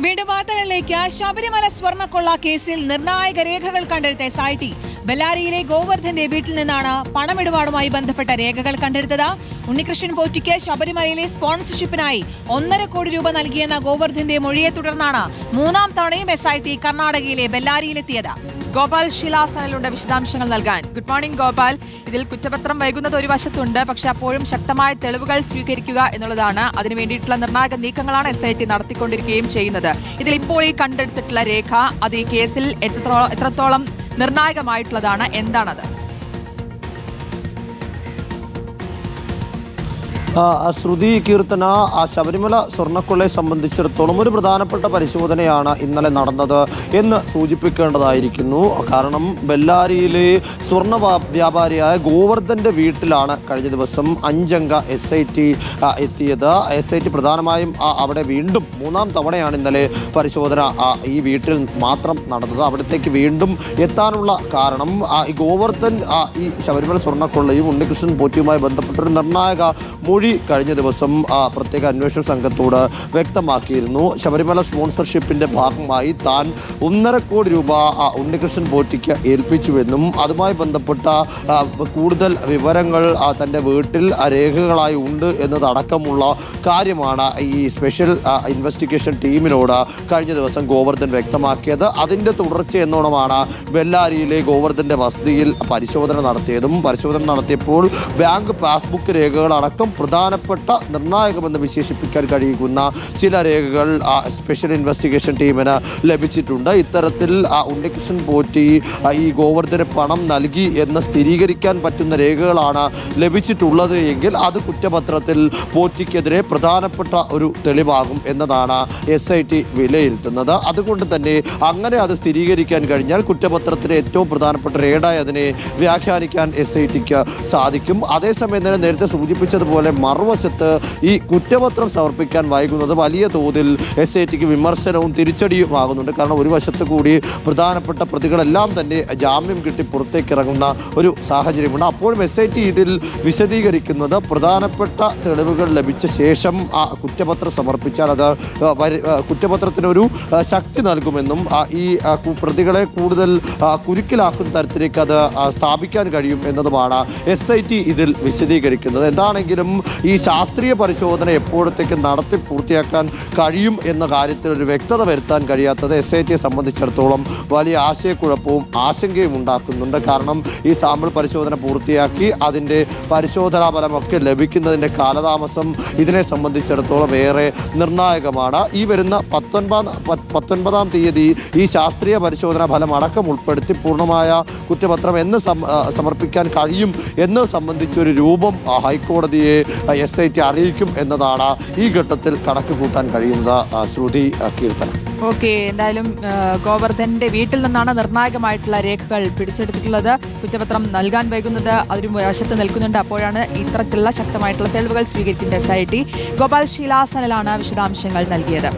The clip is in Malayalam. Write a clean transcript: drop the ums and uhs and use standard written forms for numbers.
വീണ്ടും വാർത്തകളിലേക്ക്. ശബരിമല സ്വർണ്ണക്കൊള്ള കേസിൽ നിർണായക രേഖകൾ കണ്ടെടുത്ത SIT ബെല്ലാരിയിലെ ഗോവർദ്ധന്റെ വീട്ടിൽ നിന്നാണ് പണമിടപാടുമായി ബന്ധപ്പെട്ട രേഖകൾ കണ്ടെടുത്തത്. ഉണ്ണികൃഷ്ണൻ പോറ്റിക്ക് ശബരിമലയിലെ സ്പോൺസർഷിപ്പിനായി 1.5 കോടി രൂപ നൽകിയെന്ന ഗോവർദ്ധന്റെ മൊഴിയെ തുടർന്നാണ് മൂന്നാം തവണയും SIT കർണാടകയിലെ ബെല്ലാരിയിലെത്തിയത്. ഗോപാൽ ശിലാസനലുണ്ട് വിശദാംശങ്ങൾ നൽകാൻ. Good morning Gopal. ഇതിൽ കുറ്റപത്രം വൈകുന്നത് ഒരു വശത്തുണ്ട്, പക്ഷെ അപ്പോഴും ശക്തമായ തെളിവുകൾ സ്വീകരിക്കുക എന്നുള്ളതാണ്. അതിനു വേണ്ടിയിട്ടുള്ള നിർണായക നീക്കങ്ങളാണ് SIT നടത്തിക്കൊണ്ടിരിക്കുകയും ചെയ്യുന്നത്. ഇതിൽ ഇപ്പോൾ ഈ കണ്ടെടുത്തിട്ടുള്ള രേഖ അത് ഈ കേസിൽ എത്രത്തോളം നിർണായകമായിട്ടുള്ളതാണ്, എന്താണത്? ശ്രുതി കീർത്തന, ശബരിമല സ്വർണ്ണക്കൊള്ളയെ സംബന്ധിച്ചിടത്തോളം ഒരു പ്രധാനപ്പെട്ട പരിശോധനയാണ് ഇന്നലെ നടന്നത് എന്ന് സൂചിപ്പിക്കേണ്ടതായിരിക്കുന്നു. കാരണം ബെല്ലാരിയിലെ സ്വർണ്ണ വ്യാപാരിയായ ഗോവർദ്ധന്റെ വീട്ടിലാണ് കഴിഞ്ഞ ദിവസം 5 അംഗ SIT എത്തിയത്. SIT പ്രധാനമായും അവിടെ വീണ്ടും മൂന്നാം തവണയാണ് ഇന്നലെ പരിശോധന ഈ വീട്ടിൽ മാത്രം നടന്നത്. അവിടത്തേക്ക് വീണ്ടും എത്താനുള്ള കാരണം ഈ ഗോവർദ്ധൻ ഈ ശബരിമല സ്വർണ്ണക്കൊള്ളയും ഉണ്ണികൃഷ്ണൻ പോറ്റിയുമായി ബന്ധപ്പെട്ടൊരു നിർണായക മൊഴി കഴിഞ്ഞ ദിവസം പ്രത്യേക അന്വേഷണ സംഘത്തോട് വ്യക്തമാക്കിയിരുന്നു. ശബരിമല സ്പോൺസർഷിപ്പിന്റെ ഭാഗമായി താൻ 1.5 കോടി രൂപ ഉണ്ണികൃഷ്ണൻ പോറ്റിക്ക് ഏൽപ്പിച്ചുവെന്നും അതുമായി ബന്ധപ്പെട്ട കൂടുതൽ വിവരങ്ങൾ തന്റെ വീട്ടിൽ രേഖകളായി ഉണ്ട് എന്നതടക്കമുള്ള കാര്യമാണ് ഈ സ്പെഷ്യൽ ഇൻവെസ്റ്റിഗേഷൻ ടീമിനോട് കഴിഞ്ഞ ദിവസം ഗോവർദ്ധൻ വ്യക്തമാക്കിയത്. അതിന്റെ തുടർച്ച എന്നോണമാണ് ബെല്ലാരിയിലെ ഗോവർദ്ധന്റെ വസതിയിൽ പരിശോധന നടത്തിയതും. പരിശോധന നടത്തിയപ്പോൾ ബാങ്ക് പാസ്ബുക്ക് രേഖകളടക്കം പ്രധാനപ്പെട്ട നിർണായകമെന്ന് വിശേഷിപ്പിക്കാൻ കഴിയുന്ന ചില രേഖകൾ സ്പെഷ്യൽ ഇൻവെസ്റ്റിഗേഷൻ ടീമിന് ലഭിച്ചിട്ടുണ്ട്. ഇത്തരത്തിൽ ഉണ്ണികൃഷ്ണൻ പോറ്റി ഈ ഗോവർദ്ധന് പണം നൽകി എന്ന് സ്ഥിരീകരിക്കാൻ പറ്റുന്ന രേഖകളാണ് ലഭിച്ചിട്ടുള്ളത് എങ്കിൽ അത് കുറ്റപത്രത്തിൽ പോറ്റിക്കെതിരെ പ്രധാനപ്പെട്ട ഒരു തെളിവാകും എന്നതാണ് SIT വിലയിരുത്തുന്നത്. അതുകൊണ്ട് തന്നെ അങ്ങനെ അത് സ്ഥിരീകരിക്കാൻ കഴിഞ്ഞാൽ കുറ്റപത്രത്തിലെ ഏറ്റവും പ്രധാനപ്പെട്ട രേഖയായി അതിനെ വ്യാഖ്യാനിക്കാൻ SITക്ക് സാധിക്കും. അതേസമയം തന്നെ നേരത്തെ സൂചിപ്പിച്ചതുപോലെ മറുവശത്ത് ഈ കുറ്റപത്രം സമർപ്പിക്കാൻ വൈകുന്നത് വലിയ തോതിൽ SITക്ക് വിമർശനവും തിരിച്ചടിയുമാകുന്നുണ്ട്. കാരണം ഒരു വശത്ത് കൂടി പ്രധാനപ്പെട്ട പ്രതികളെല്ലാം തന്നെ ജാമ്യം കിട്ടി പുറത്തേക്ക് ഇറങ്ങുന്ന ഒരു സാഹചര്യമുണ്ട്. അപ്പോഴും SIT ഇതിൽ വിശദീകരിക്കുന്നത് പ്രധാനപ്പെട്ട തെളിവുകൾ ലഭിച്ച ശേഷം ആ കുറ്റപത്രം സമർപ്പിച്ചാൽ അത് കുറ്റപത്രത്തിനൊരു ശക്തി നൽകുമെന്നും ഈ പ്രതികളെ കൂടുതൽ കുരുക്കിലാക്കുന്ന തരത്തിലേക്ക് അത് സ്ഥാപിക്കാൻ കഴിയും എന്നതുമാണ് SIT ഇതിൽ വിശദീകരിക്കുന്നത്. എന്താണെങ്കിലും ഈ ശാസ്ത്രീയ പരിശോധന എപ്പോഴത്തേക്ക് നടത്തി പൂർത്തിയാക്കാൻ കഴിയും എന്ന കാര്യത്തിൽ ഒരു വ്യക്തത വരുത്താൻ കഴിയാത്തത് SITയെ സംബന്ധിച്ചിടത്തോളം വലിയ ആശയക്കുഴപ്പവും ആശങ്കയും ഉണ്ടാക്കുന്നുണ്ട്. കാരണം ഈ സാമ്പിൾ പരിശോധന പൂർത്തിയാക്കി അതിൻ്റെ പരിശോധനാ ഫലമൊക്കെ ലഭിക്കുന്നതിൻ്റെ കാലതാമസം ഇതിനെ സംബന്ധിച്ചിടത്തോളം ഏറെ നിർണായകമാണ്. ഈ വരുന്ന 19-ാം തീയതി ഈ ശാസ്ത്രീയ പരിശോധനാ ഫലം അടക്കം ഉൾപ്പെടുത്തി പൂർണ്ണമായ കുറ്റപത്രം എന്ന് സമർപ്പിക്കാൻ കഴിയും എന്ന് സംബന്ധിച്ചൊരു രൂപം ഹൈക്കോടതിയെ SIT അറിയിക്കും എന്നതാണ് ഈ ഘട്ടത്തിൽ കണക്ക് കൂട്ടാൻ കഴിയുന്നത്. ശ്രുതി കീർത്തനം. ഓക്കെ, എന്തായാലും ഗോവർദ്ധന്റെ വീട്ടിൽ നിന്നാണ് നിർണായകമായിട്ടുള്ള രേഖകൾ പിടിച്ചെടുത്തിട്ടുള്ളത്. കുറ്റപത്രം നൽകാൻ വൈകുന്നത് അതിന് വശത്ത് നിൽക്കുന്നുണ്ട്. അപ്പോഴാണ് ഇത്തരത്തിലുള്ള ശക്തമായിട്ടുള്ള തെളിവുകൾ സ്വീകരിക്കുന്നത് SIT. ഗോപാൽ ശിലാസനലാണ് വിശദാംശങ്ങൾ നൽകിയത്.